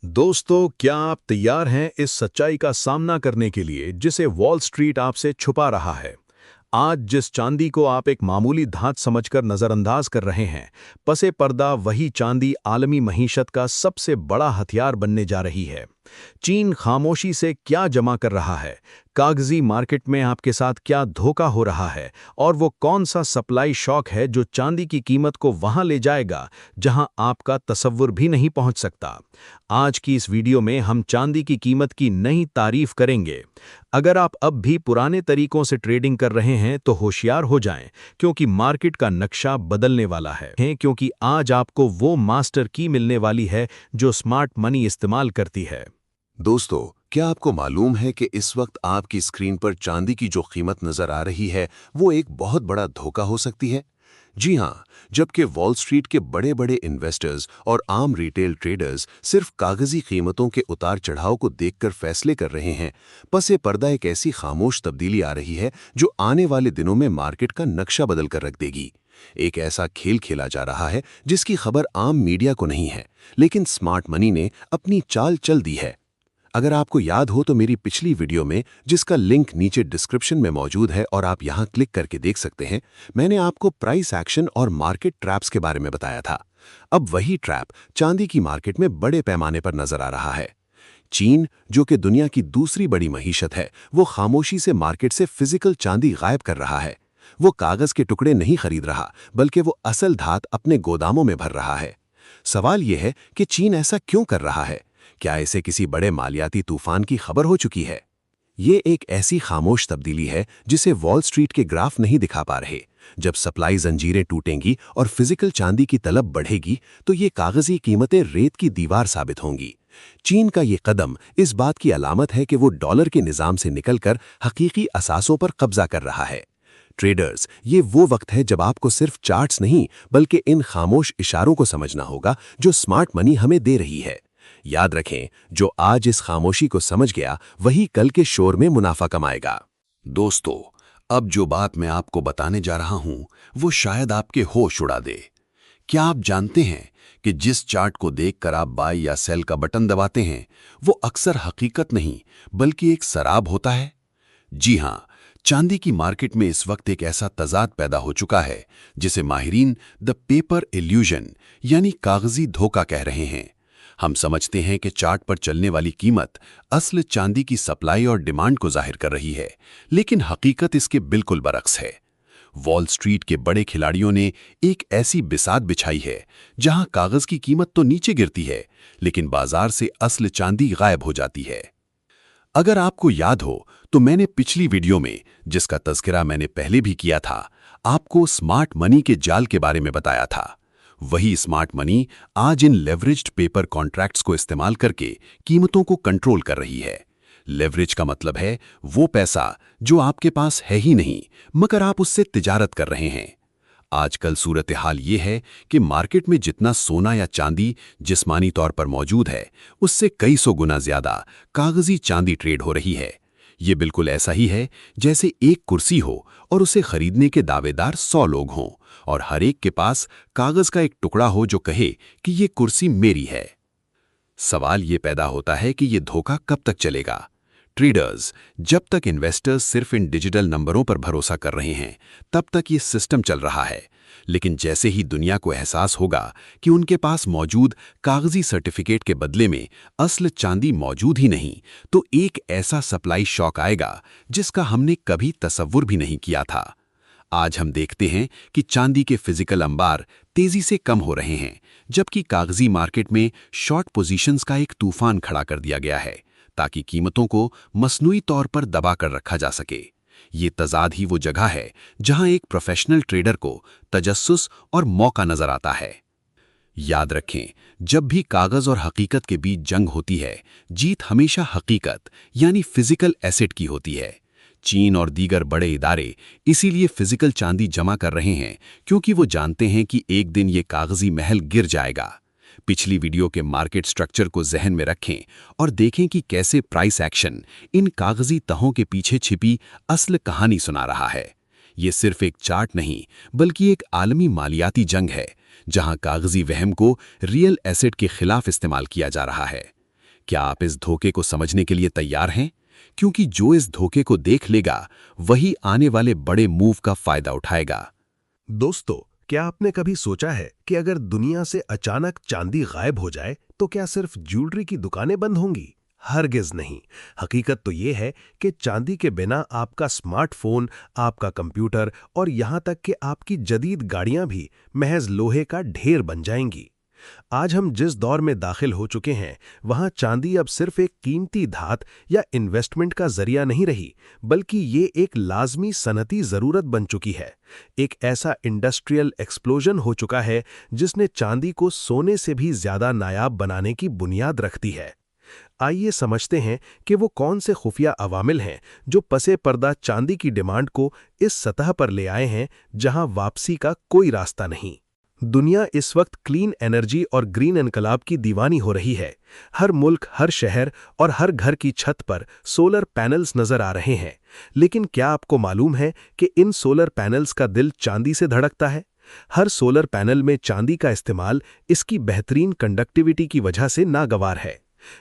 दोस्तों, क्या आप तैयार हैं इस सच्चाई का सामना करने के लिए जिसे वॉल स्ट्रीट आपसे छुपा रहा है? आज जिस चांदी को आप एक मामूली धात समझकर नज़रअंदाज कर रहे हैं, पसे पर्दा वही चांदी आलमी मईशत का सबसे बड़ा हथियार बनने जा रही है। चीन खामोशी से क्या जमा कर रहा है, कागजी मार्केट में आपके साथ क्या धोखा हो रहा है, और वो कौन सा सप्लाई शॉक है जो चांदी की कीमत को वहां ले जाएगा जहां आपका तसव्वुर भी नहीं पहुंच सकता। आज की इस वीडियो में हम चांदी की कीमत की नई तारीफ करेंगे। अगर आप अब भी पुराने तरीकों से ट्रेडिंग कर रहे हैं तो होशियार हो जाएं, क्योंकि मार्केट का नक्शा बदलने वाला है। क्योंकि आज आपको वो मास्टर की मिलने वाली है जो स्मार्ट मनी इस्तेमाल करती है। दोस्तों, क्या आपको मालूम है कि इस वक्त आपकी स्क्रीन पर चांदी की जो कीमत नजर आ रही है वो एक बहुत बड़ा धोखा हो सकती है। जी हाँ, जबकि वॉल स्ट्रीट के बड़े बड़े इन्वेस्टर्स और आम रिटेल ट्रेडर्स सिर्फ कागजी कीमतों के उतार चढ़ाव को देखकर फैसले कर रहे हैं, पसे पर्दा एक ऐसी खामोश तब्दीली आ रही है जो आने वाले दिनों में मार्केट का नक्शा बदल कर रख देगी। एक ऐसा खेल खेला जा रहा है जिसकी खबर आम मीडिया को नहीं है, लेकिन स्मार्ट मनी ने अपनी चाल चल दी है। अगर आपको याद हो तो मेरी पिछली वीडियो में, जिसका लिंक नीचे डिस्क्रिप्शन में मौजूद है और आप यहां क्लिक करके देख सकते हैं, मैंने आपको प्राइस एक्शन और मार्केट ट्रैप्स के बारे में बताया था। अब वही ट्रैप चांदी की मार्केट में बड़े पैमाने पर नजर आ रहा है। चीन, जो कि दुनिया की दूसरी बड़ी मईशत है, वो खामोशी से मार्केट से फिजिकल चांदी गायब कर रहा है। वो कागज के टुकड़े नहीं खरीद रहा, बल्कि वो असल धात अपने गोदामों में भर रहा है। सवाल यह है कि चीन ऐसा क्यों कर रहा है? क्या इसे किसी बड़े मालियाती तूफान की खबर हो चुकी है? ये एक ऐसी खामोश तब्दीली है जिसे वॉल स्ट्रीट के ग्राफ नहीं दिखा पा रहे। जब सप्लाई जंजीरें टूटेंगी और फिजिकल चांदी की तलब बढ़ेगी तो ये कागजी कीमतें रेत की दीवार साबित होंगी। चीन का ये कदम इस बात की अलामत है कि वो डॉलर के निजाम से निकलकर हकीकी असासों पर कब्जा कर रहा है। ट्रेडर्स, ये वो वक्त है जब आपको सिर्फ चार्ट्स नहीं बल्कि इन खामोश इशारों को समझना होगा जो स्मार्ट मनी हमें दे रही है। याद रखें, जो आज इस खामोशी को समझ गया वही कल के शोर में मुनाफा कमाएगा। दोस्तों, अब जो बात मैं आपको बताने जा रहा हूं वो शायद आपके होश उड़ा दे। क्या आप जानते हैं कि जिस चार्ट को देखकर आप बाय या सेल का बटन दबाते हैं वो अक्सर हकीकत नहीं बल्कि एक सराब होता है? जी हां, चांदी की मार्केट में इस वक्त एक ऐसा तजाद पैदा हो चुका है जिसे माहिरीन द पेपर इल्यूजन यानी कागजी धोखा कह रहे हैं। हम समझते हैं कि चार्ट पर चलने वाली कीमत असल चांदी की सप्लाई और डिमांड को जाहिर कर रही है, लेकिन हकीकत इसके बिल्कुल बरक्स है। वॉल स्ट्रीट के बड़े खिलाड़ियों ने एक ऐसी बिसात बिछाई है जहां कागज की कीमत तो नीचे गिरती है, लेकिन बाजार से असल चांदी गायब हो जाती है। अगर आपको याद हो तो मैंने पिछली वीडियो में, जिसका तज़किरा मैंने पहले भी किया था, आपको स्मार्ट मनी के जाल के बारे में बताया था। वही स्मार्ट मनी आज इन लेवरेज्ड पेपर कॉन्ट्रैक्ट्स को इस्तेमाल करके कीमतों को कंट्रोल कर रही है। लेवरेज का मतलब है वो पैसा जो आपके पास है ही नहीं, मगर आप उससे तिजारत कर रहे हैं। आजकल सूरत हाल ये है कि मार्केट में जितना सोना या चांदी जिस्मानी तौर पर मौजूद है, उससे कई सौ गुना ज्यादा कागजी चांदी ट्रेड हो रही है। ये बिल्कुल ऐसा ही है जैसे एक कुर्सी हो और उसे खरीदने के दावेदार 100 लोग हों और हर एक के पास कागज का एक टुकड़ा हो जो कहे कि ये कुर्सी मेरी है। सवाल ये पैदा होता है कि ये धोखा कब तक चलेगा? ट्रेडर्स, जब तक इन्वेस्टर्स सिर्फ इन डिजिटल नंबरों पर भरोसा कर रहे हैं तब तक ये सिस्टम चल रहा है, लेकिन जैसे ही दुनिया को एहसास होगा कि उनके पास मौजूद कागजी सर्टिफिकेट के बदले में असल चांदी मौजूद ही नहीं, तो एक ऐसा सप्लाई शॉक आएगा जिसका हमने कभी तसव्वुर भी नहीं किया था। आज हम देखते हैं कि चांदी के फिजिकल अंबार तेजी से कम हो रहे हैं, जबकि कागजी मार्केट में शॉर्ट पोजीशंस का एक तूफान खड़ा कर दिया गया है ताकि कीमतों को मसनूई तौर पर दबा कर रखा जा सके। ये तजाद ही वो जगह है जहां एक प्रोफेशनल ट्रेडर को तजस्सुस और मौका नजर आता है। याद रखें, जब भी कागज और हकीकत के बीच जंग होती है, जीत हमेशा हकीकत यानी फिजिकल एसेट की होती है। चीन और दीगर बड़े इदारे इसीलिए फिजिकल चांदी जमा कर रहे हैं क्योंकि वो जानते हैं कि एक दिन ये कागजी महल गिर जाएगा। पिछली वीडियो के मार्केट स्ट्रक्चर को जहन में रखें और देखें कि कैसे प्राइस एक्शन इन कागजी तहों के पीछे छिपी असल कहानी सुना रहा है। ये सिर्फ एक चार्ट नहीं बल्कि एक आलमी मालियाती जंग है जहां कागजी वहम को रियल एसेट के खिलाफ इस्तेमाल किया जा रहा है। क्या आप इस धोखे को समझने के लिए तैयार हैं? क्योंकि जो इस धोखे को देख लेगा वही आने वाले बड़े मूव का फायदा उठाएगा। दोस्तों, क्या आपने कभी सोचा है कि अगर दुनिया से अचानक चांदी गायब हो जाए तो क्या सिर्फ ज्वेलरी की दुकानें बंद होंगी? हरगिज नहीं। हकीकत तो ये है कि चांदी के बिना आपका स्मार्टफोन, आपका कंप्यूटर और यहां तक कि आपकी जदीद गाड़ियां भी महज लोहे का ढेर बन जाएंगी। आज हम जिस दौर में दाखिल हो चुके हैं, वहां चांदी अब सिर्फ एक कीमती धात या इन्वेस्टमेंट का जरिया नहीं रही, बल्कि ये एक लाजमी सनती जरूरत बन चुकी है। एक ऐसा इंडस्ट्रियल एक्सप्लोजन हो चुका है जिसने चांदी को सोने से भी ज्यादा नायाब बनाने की बुनियाद रख दी है। आइए समझते हैं कि वो कौन से खुफिया अवामिल हैं जो पसे पर्दा चांदी की डिमांड को इस सतह पर ले आए हैं जहां वापसी का कोई रास्ता नहीं। दुनिया इस वक्त क्लीन एनर्जी और ग्रीन इनकलाब की दीवानी हो रही है। हर मुल्क, हर शहर और हर घर की छत पर सोलर पैनल्स नजर आ रहे हैं। लेकिन क्या आपको मालूम है कि इन सोलर पैनल्स का दिल चांदी से धड़कता है? हर सोलर पैनल में चांदी का इस्तेमाल इसकी बेहतरीन कंडक्टिविटी की वजह से नागवार है।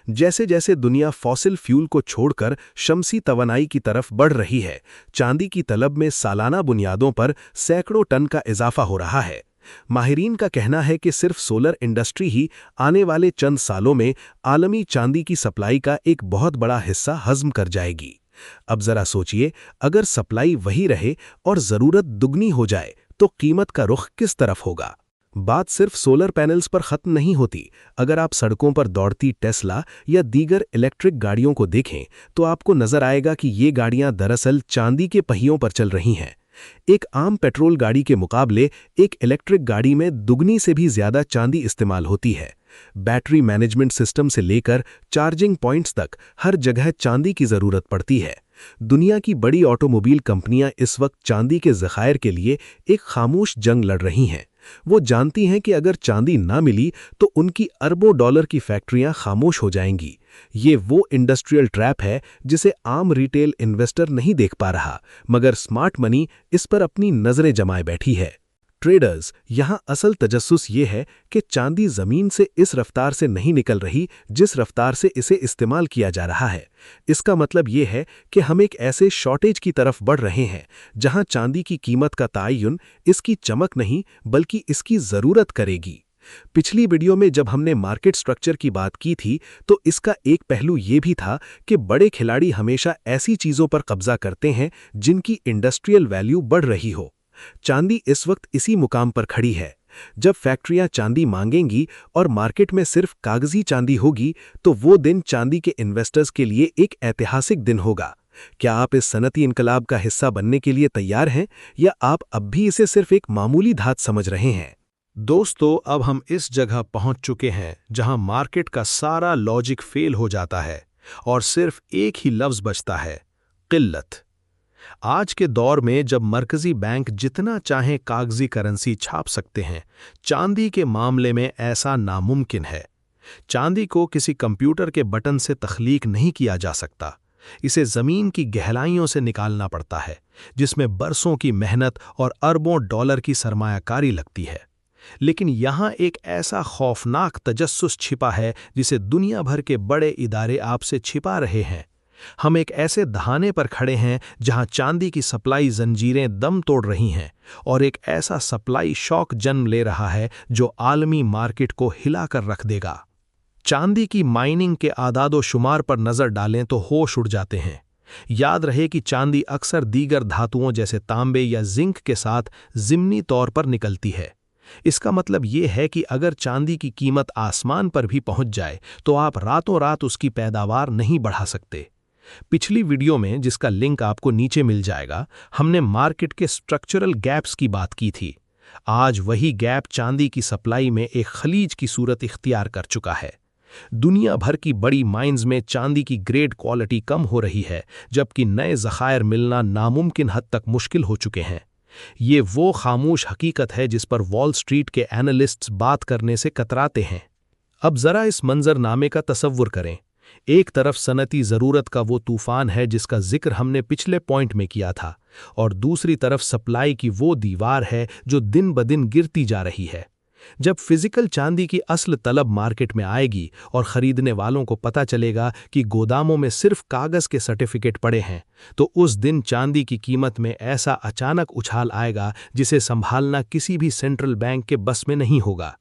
जैसे जैसे दुनिया फॉसिल फ्यूल को छोड़कर शमसी तवानाई की तरफ बढ़ रही है, चांदी की तलब में सालाना बुनियादों पर सैकड़ों टन का इजाफा हो रहा है। माहिरीन का कहना है कि सिर्फ सोलर इंडस्ट्री ही आने वाले चंद सालों में आलमी चांदी की सप्लाई का एक बहुत बड़ा हिस्सा हज़म कर जाएगी। अब जरा सोचिए, अगर सप्लाई वही रहे और ज़रूरत दुगनी हो जाए तो कीमत का रुख किस तरफ होगा? बात सिर्फ सोलर पैनल्स पर खत्म नहीं होती। अगर आप सड़कों पर दौड़ती टेस्ला या दीगर इलेक्ट्रिक गाड़ियों को देखें तो आपको नजर आएगा कि ये गाड़ियां दरअसल चांदी के पहियों पर चल रही हैं। एक आम पेट्रोल गाड़ी के मुकाबले एक इलेक्ट्रिक गाड़ी में दुगनी से भी ज्यादा चांदी इस्तेमाल होती है। बैटरी मैनेजमेंट सिस्टम से लेकर चार्जिंग पॉइंट्स तक हर जगह चांदी की जरूरत पड़ती है। दुनिया की बड़ी ऑटोमोबाइल कंपनियां इस वक्त चांदी के ज़खायर के लिए एक खामोश जंग लड़ रही हैं। वो जानती हैं कि अगर चांदी ना मिली तो उनकी अरबों डॉलर की फैक्ट्रियां खामोश हो जाएंगी। ये वो इंडस्ट्रियल ट्रैप है जिसे आम रिटेल इन्वेस्टर नहीं देख पा रहा, मगर स्मार्ट मनी इस पर अपनी नजरें जमाए बैठी है। ट्रेडर्स, यहां असल तजस्सुस ये है कि चांदी जमीन से इस रफ्तार से नहीं निकल रही जिस रफ्तार से इसे इस्तेमाल किया जा रहा है। इसका मतलब ये है कि हम एक ऐसे शॉर्टेज की तरफ बढ़ रहे हैं जहां चांदी की कीमत का तायुन इसकी चमक नहीं बल्कि इसकी जरूरत करेगी। पिछली वीडियो में जब हमने मार्केट स्ट्रक्चर की बात की थी तो इसका एक पहलू ये भी था कि बड़े खिलाड़ी हमेशा ऐसी चीजों पर कब्जा करते हैं जिनकी इंडस्ट्रियल वैल्यू बढ़ रही हो। चांदी इस वक्त इसी मुकाम पर खड़ी है। जब फैक्ट्रियां चांदी मांगेंगी और मार्केट में सिर्फ कागजी चांदी होगी तो वो दिन चांदी के इन्वेस्टर्स के लिए एक ऐतिहासिक दिन होगा। क्या आप इस सनती इनकलाब का हिस्सा बनने के लिए तैयार हैं या आप अब भी इसे सिर्फ एक मामूली धात समझ रहे हैं? दोस्तों, अब हम इस जगह पहुंच चुके हैं जहां मार्केट का सारा लॉजिक फेल हो जाता है और सिर्फ एक ही लफ्ज बचता है, किल्लत। आज के दौर में जब मरकजी बैंक जितना चाहे कागजी करेंसी छाप सकते हैं, चांदी के मामले में ऐसा नामुमकिन है। चांदी को किसी कंप्यूटर के बटन से तख्लीक नहीं किया जा सकता। इसे जमीन की गहराइयों से निकालना पड़ता है, जिसमें बरसों की मेहनत और अरबों डॉलर की सरमायाकारी लगती है। लेकिन यहाँ एक ऐसा खौफनाक तजस्सुस छिपा है जिसे दुनिया भर के बड़े इदारे आपसे छिपा रहे हैं। हम एक ऐसे दहाने पर खड़े हैं जहां चांदी की सप्लाई जंजीरें दम तोड़ रही हैं और एक ऐसा सप्लाई शॉक जन्म ले रहा है जो आलमी मार्केट को हिलाकर रख देगा। चांदी की माइनिंग के आदादो शुमार पर नजर डालें तो होश उड़ जाते हैं। याद रहे कि चांदी अक्सर दीगर धातुओं जैसे तांबे या जिंक के साथ ज़िमनी तौर पर निकलती है। इसका मतलब ये है कि अगर चांदी की कीमत आसमान पर भी पहुंच जाए तो आप रातों रात उसकी पैदावार नहीं बढ़ा सकते। पिछली वीडियो में, जिसका लिंक आपको नीचे मिल जाएगा, हमने मार्केट के स्ट्रक्चरल गैप्स की बात की थी। आज वही गैप चांदी की सप्लाई में एक खलीज की सूरत इख्तियार कर चुका है। दुनिया भर की बड़ी माइंस में चांदी की ग्रेड क्वालिटी कम हो रही है, जबकि नए ज़खायर मिलना नामुमकिन हद तक मुश्किल हो चुके हैं। ये वो खामोश हकीकत है जिस पर वॉल स्ट्रीट के एनालिस्ट्स बात करने से कतराते हैं। अब जरा इस मंजरनामे का तसव्वुर करें। एक तरफ सनती ज़रूरत का वो तूफान है जिसका जिक्र हमने पिछले पॉइंट में किया था, और दूसरी तरफ सप्लाई की वो दीवार है जो दिन ब दिन गिरती जा रही है। जब फिजिकल चांदी की असल तलब मार्केट में आएगी और खरीदने वालों को पता चलेगा कि गोदामों में सिर्फ कागज के सर्टिफिकेट पड़े हैं, तो उस दिन चांदी की कीमत में ऐसा अचानक उछाल आएगा जिसे संभालना किसी भी सेंट्रल बैंक के बस में नहीं होगा।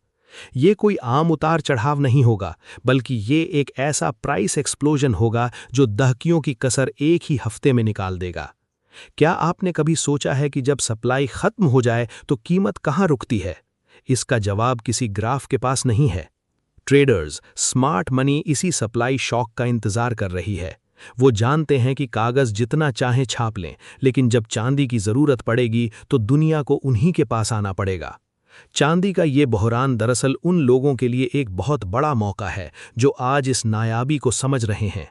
ये कोई आम उतार चढ़ाव नहीं होगा, बल्कि ये एक ऐसा प्राइस एक्सप्लोजन होगा जो दहकियों की कसर एक ही हफ्ते में निकाल देगा। क्या आपने कभी सोचा है कि जब सप्लाई खत्म हो जाए तो कीमत कहाँ रुकती है? इसका जवाब किसी ग्राफ के पास नहीं है। ट्रेडर्स, स्मार्ट मनी इसी सप्लाई शॉक का इंतजार कर रही है। वो जानते हैं कि कागज जितना चाहे छाप लें, लेकिन जब चांदी की जरूरत पड़ेगी तो दुनिया को उन्हीं के पास आना पड़ेगा। चांदी का ये बहरान दरअसल उन लोगों के लिए एक बहुत बड़ा मौका है जो आज इस नायाबी को समझ रहे हैं।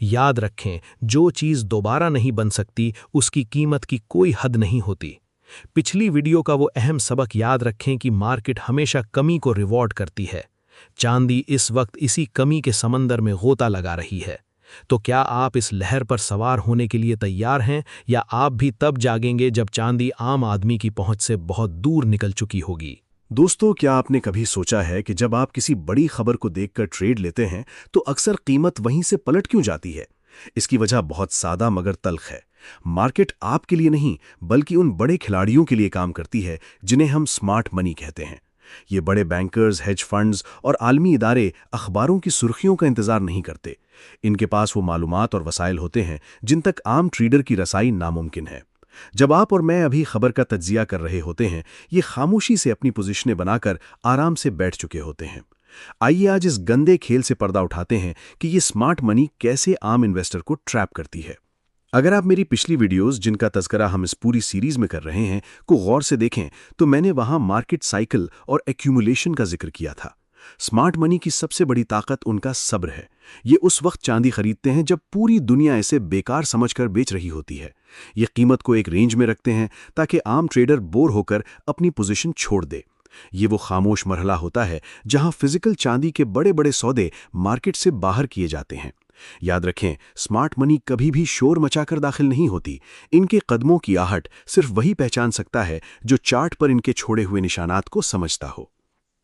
याद रखें, जो चीज़ दोबारा नहीं बन सकती उसकी कीमत की कोई हद नहीं होती। पिछली वीडियो का वो अहम सबक याद रखें कि मार्केट हमेशा कमी को रिवॉर्ड करती है। चांदी इस वक्त इसी कमी के समंदर में गोता लगा रही है। तो क्या आप इस लहर पर सवार होने के लिए तैयार हैं, या आप भी तब जागेंगे जब चांदी आम आदमी की पहुंच से बहुत दूर निकल चुकी होगी? दोस्तों, क्या आपने कभी सोचा है कि जब आप किसी बड़ी खबर को देखकर ट्रेड लेते हैं तो अक्सर कीमत वहीं से पलट क्यों जाती है? इसकी वजह बहुत सादा मगर तल्ख है। मार्केट आपके लिए नहीं, बल्कि उन बड़े खिलाड़ियों के लिए काम करती है जिन्हें हम स्मार्ट मनी कहते हैं। ये बड़े बैंकर्स, हेज फंड्स और आलमी इदारे अखबारों की सुर्खियों का इंतजार नहीं करते। इनके पास वो मालूमात और वसाइल होते हैं जिन तक आम ट्रेडर की रसाई नामुमकिन है। जब आप और मैं अभी खबर का तज्जिया कर रहे होते हैं, ये खामोशी से अपनी पोजीशनें बनाकर आराम से बैठ चुके होते हैं। आइए आज इस गंदे खेल से पर्दा उठाते हैं कि ये स्मार्ट मनी कैसे आम इन्वेस्टर को ट्रैप करती है। अगर आप मेरी पिछली वीडियोस, जिनका तज़किरा हम इस पूरी सीरीज में कर रहे हैं, को गौर से देखें तो मैंने वहां मार्केट साइकिल और एक्यूमुलेशन का जिक्र किया था। स्मार्ट मनी की सबसे बड़ी ताकत उनका सब्र है। ये उस वक्त चांदी खरीदते हैं जब पूरी दुनिया इसे बेकार समझकर बेच रही होती है। ये कीमत को एक रेंज में रखते हैं ताकि आम ट्रेडर बोर होकर अपनी पोजीशन छोड़ दे। ये वो खामोश मरहला होता है जहां फिजिकल चांदी के बड़े बड़े सौदे मार्केट से बाहर किए जाते हैं। याद रखें, स्मार्ट मनी कभी भी शोर मचाकर दाखिल नहीं होती। इनके कदमों की आहट सिर्फ वही पहचान सकता है जो चार्ट पर इनके छोड़े हुए निशानात को समझता हो।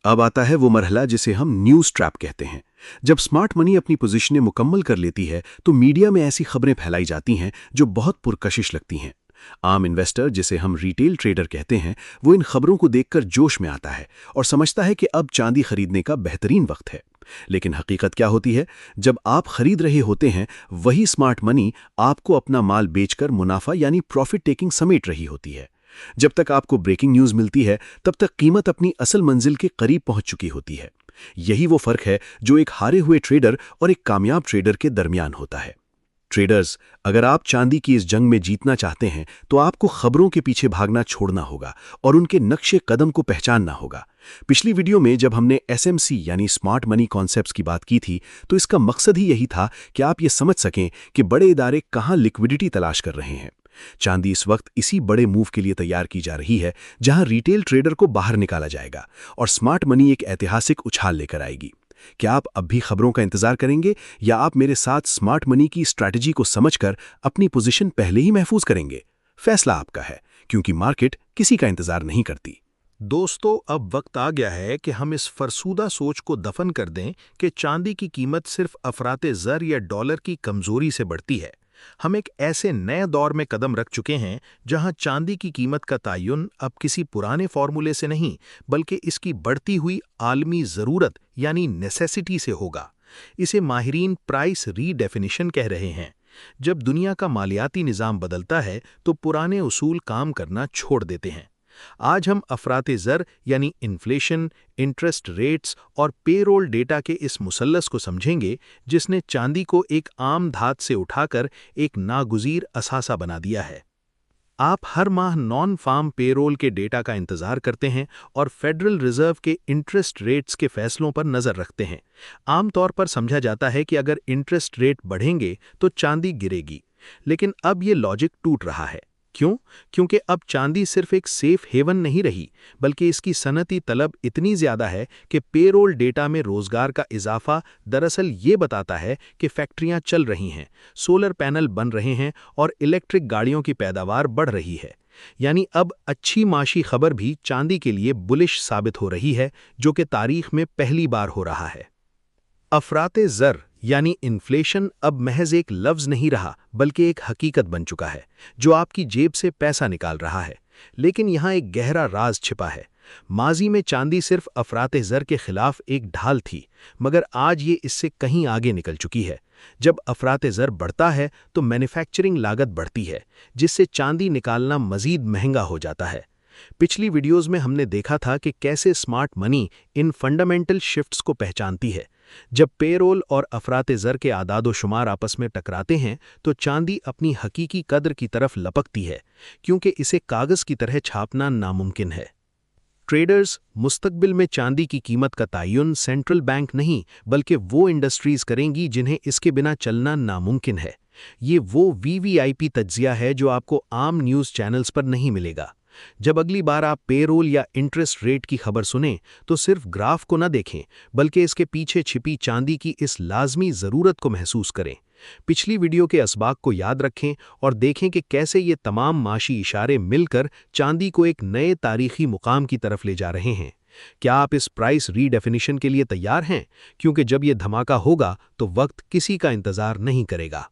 अब आता है वो मरहला जिसे हम न्यूज़ ट्रैप कहते हैं। जब स्मार्ट मनी अपनी पोजीशनें मुकम्मल कर लेती है तो मीडिया में ऐसी खबरें फैलाई जाती हैं जो बहुत पुरकशिश लगती हैं। आम इन्वेस्टर, जिसे हम रिटेल ट्रेडर कहते हैं, वो इन खबरों को देखकर जोश में आता है और समझता है कि अब चांदी खरीदने का बेहतरीन वक्त है। लेकिन हकीकत क्या होती है? जब आप खरीद रहे होते हैं, वही स्मार्ट मनी आपको अपना माल बेचकर मुनाफा यानी प्रॉफिट टेकिंग समेट रही होती है। जब तक आपको ब्रेकिंग न्यूज़ मिलती है, तब तक कीमत अपनी असल मंजिल के करीब पहुंच चुकी होती है। यही वो फर्क है जो एक हारे हुए ट्रेडर और एक कामयाब ट्रेडर के दरमियान होता है। ट्रेडर्स, अगर आप चांदी की इस जंग में जीतना चाहते हैं तो आपको खबरों के पीछे भागना छोड़ना होगा और उनके नक्शे कदम को पहचानना होगा। पिछली वीडियो में जब हमने एसएमसी यानी स्मार्ट मनी कॉन्सेप्ट्स की बात की थी, तो इसका मकसद ही यही था कि आप ये समझ सकें कि बड़े इदारे कहां लिक्विडिटी तलाश कर रहे हैं। चांदी इस वक्त इसी बड़े मूव के लिए तैयार की जा रही है जहां रिटेल ट्रेडर को बाहर निकाला जाएगा और स्मार्ट मनी एक ऐतिहासिक उछाल लेकर आएगी। क्या आप अब भी खबरों का इंतजार करेंगे, या आप मेरे साथ स्मार्ट मनी की स्ट्रैटेजी को समझकर अपनी पोजीशन पहले ही महफूज करेंगे? फैसला आपका है, क्योंकि मार्केट किसी का इंतजार नहीं करती। दोस्तों, अब वक्त आ गया है कि हम इस फरसूदा सोच को दफन कर दें कि चांदी की कीमत सिर्फ अफराते ज़र या डॉलर की कमजोरी से बढ़ती है। हम एक ऐसे नए दौर में कदम रख चुके हैं जहां चांदी की कीमत का तयन अब किसी पुराने फॉर्मूले से नहीं, बल्कि इसकी बढ़ती हुई आलमी ज़रूरत यानी नेसेसिटी से होगा। इसे माहिरीन प्राइस रीडेफिनिशन कह रहे हैं। जब दुनिया का मालियाती निज़ाम बदलता है तो पुराने उसूल काम करना छोड़ देते हैं। आज हम अफराते ज़र यानी इन्फ्लेशन, इंटरेस्ट रेट्स और पेरोल डेटा के इस मुसल्लस को समझेंगे जिसने चांदी को एक आम धात से उठाकर एक नागुज़ीर असासा बना दिया है। आप हर माह नॉन फार्म पेरोल के डेटा का इंतजार करते हैं और फेडरल रिजर्व के इंटरेस्ट रेट्स के फैसलों पर नज़र रखते हैं। आमतौर पर समझा जाता है कि अगर इंटरेस्ट रेट बढ़ेंगे तो चांदी गिरेगी, लेकिन अब ये लॉजिक टूट रहा है। क्यों? क्योंकि अब चांदी सिर्फ एक सेफ हेवन नहीं रही, बल्कि इसकी सनती तलब इतनी ज़्यादा है कि पेरोल डेटा में रोज़गार का इजाफा दरअसल ये बताता है कि फैक्ट्रियां चल रही हैं, सोलर पैनल बन रहे हैं और इलेक्ट्रिक गाड़ियों की पैदावार बढ़ रही है। यानी अब अच्छी माशी खबर भी चांदी के लिए बुलिश साबित हो रही है, जो कि तारीख में पहली बार हो रहा है। अफराते ज़र यानी इन्फ्लेशन अब महज एक लफ्ज़ नहीं रहा, बल्कि एक हकीकत बन चुका है जो आपकी जेब से पैसा निकाल रहा है। लेकिन यहाँ एक गहरा राज छिपा है। माजी में चांदी सिर्फ अफराते ज़र के खिलाफ एक ढाल थी, मगर आज ये इससे कहीं आगे निकल चुकी है। जब अफराते ज़र बढ़ता है तो मैन्युफैक्चरिंग लागत बढ़ती है, जिससे चांदी निकालना मज़ीद महंगा हो जाता है। पिछली वीडियोज़ में हमने देखा था कि कैसे smart money in fundamental shifts को पहचानती है। जब पेरोल और अफराते ज़र के आदादोशुमार आपस में टकराते हैं तो चांदी अपनी हकीकी कद्र की तरफ लपकती है, क्योंकि इसे कागज़ की तरह छापना नामुमकिन है। ट्रेडर्स मुस्तकबिल में चांदी की कीमत का तयन सेंट्रल बैंक नहीं, बल्कि वो इंडस्ट्रीज़ करेंगी जिन्हें इसके बिना चलना नामुमकिन है। ये वो वीवीआईपी तज्जिया है जो आपको आम न्यूज़ चैनल्स पर नहीं मिलेगा। जब अगली बार आप पेरोल या इंटरेस्ट रेट की खबर सुनें तो सिर्फ ग्राफ को न देखें, बल्कि इसके पीछे छिपी चांदी की इस लाजमी ज़रूरत को महसूस करें। पिछली वीडियो के असबाक को याद रखें और देखें कि कैसे ये तमाम माशी इशारे मिलकर चांदी को एक नए तारीखी मुकाम की तरफ ले जा रहे हैं। क्या आप इस प्राइस रीडेफिनिशन के लिए तैयार हैं? क्योंकि जब ये धमाका होगा तो वक्त किसी का इंतज़ार नहीं करेगा।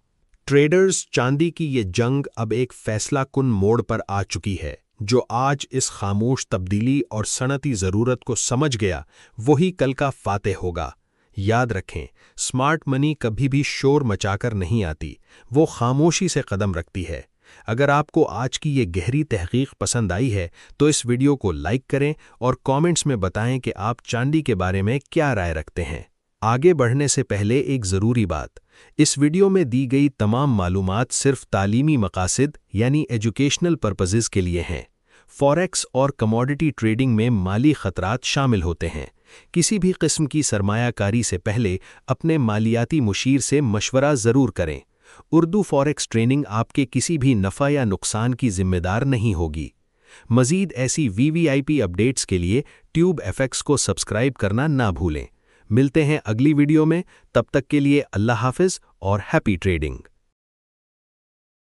ट्रेडर्स, चांदी की ये जंग अब एक फैसलाकुन मोड़ पर आ चुकी है। जो आज इस खामोश तब्दीली और सनती ज़रूरत को समझ गया, वही कल का फातेह होगा। याद रखें, स्मार्ट मनी कभी भी शोर मचाकर नहीं आती, वो खामोशी से कदम रखती है। अगर आपको आज की ये गहरी तहकीक पसंद आई है तो इस वीडियो को लाइक करें और कमेंट्स में बताएं कि आप चांदी के बारे में क्या राय रखते हैं। आगे बढ़ने से पहले एक ज़रूरी बात, इस वीडियो में दी गई तमाम मालूमात सिर्फ तालीमी मकासद यानी एजुकेशनल पर्पसेस के लिए हैं। फॉरेक्स और कमोडिटी ट्रेडिंग में माली खतरात शामिल होते हैं। किसी भी किस्म की सरमायाकारी से पहले अपने मालियाती मुशीर से मशवरा ज़रूर करें। उर्दू फॉरेक्स ट्रेनिंग आपके किसी भी नफ़ा या नुकसान की जिम्मेदार नहीं होगी। मज़ीद ऐसी वीवीआईपी अपडेट्स के लिए ट्यूब एफएक्स को सब्सक्राइब करना ना भूलें। मिलते हैं अगली वीडियो में, तब तक के लिए अल्लाह हाफ़िज़ और हैप्पी ट्रेडिंग।